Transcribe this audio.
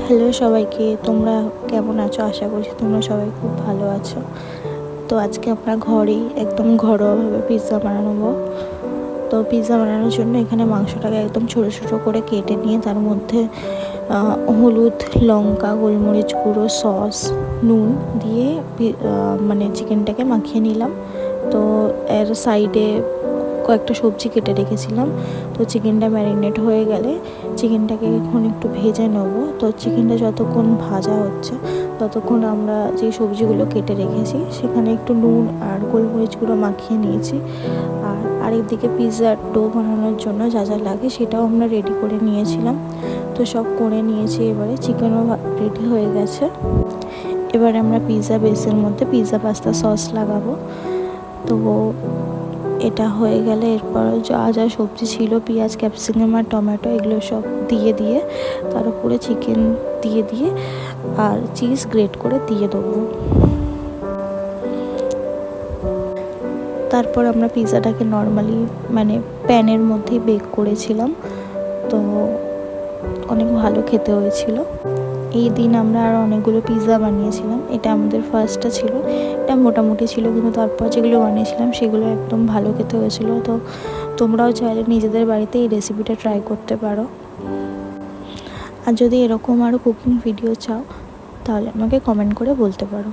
Hello সবাইকে, তোমরা কেমন আছো? আশা করছি তোমরা সবাই খুব ভালো আছো। তো আজকে আমরা ঘরেই একদম ঘরোয়াভাবে পিৎজা বানাবো। তো পিৎজা বানানোর জন্য এখানে মাংসটাকে একদম ছোটো ছোটো করে কেটে নিয়ে তার মধ্যে হলুদ, লঙ্কা, গোলমরিচ গুঁড়ো, সস, নুন দিয়ে মানে চিকেনটাকে মাখিয়ে নিলাম। তো এর সাইডে কয়েকটা সবজি কেটে রেখেছিলাম। তো চিকেনটা ম্যারিনেট হয়ে গেলে চিকেনটাকে এখন একটু ভেজে নেবো। তো চিকেনটা যতক্ষণ ভাজা হচ্ছে ততক্ষণ আমরা যে সবজিগুলো কেটে রেখেছি সেখানে একটু নুন আর গোলমরিচ গুঁড়ো মাখিয়ে নিয়েছি। আর আরেকদিকে পিৎজার ডো বানানোর জন্য যা যা লাগে সেটাও আমরা রেডি করে নিয়েছিলাম। তো সব করে নিয়েছি, এবারে চিকেনও রেডি হয়ে গেছে। এবারে আমরা পিৎজা বেসের মধ্যে পিৎজা পাস্তা সস লাগাবো। তো এটা হয়ে গেলে এরপর যা যা সবজি ছিল, পেঁয়াজ, ক্যাপসিকাম আর টমেটো, এগুলো সব দিয়ে তার উপরে চিকেন দিয়ে আর চিজ গ্রেট করে দিয়ে দেবো। তারপর আমরা পিৎজাটাকে নর্মালি মানে প্যানের মধ্যেই বেক করেছিলাম। তো অনেক ভালো খেতে হয়েছিল। এই দিন আমরা আর অনেকগুলো পিৎজা বানিয়েছিলাম। এটা আমাদের ফার্স্টটা ছিল। এটা মোটামুটি ছিল, কিন্তু তারপর যেগুলো বানিয়েছিলাম সেগুলো একদম ভালো খেতে হয়েছিল। তো তোমরাও চাইলে নিজেদের বাড়িতে এই রেসিপিটা ট্রাই করতে পারো। আর যদি এরকম আরও কুকিং ভিডিও চাও তাহলে আমাকে কমেন্ট করে বলতে পারো।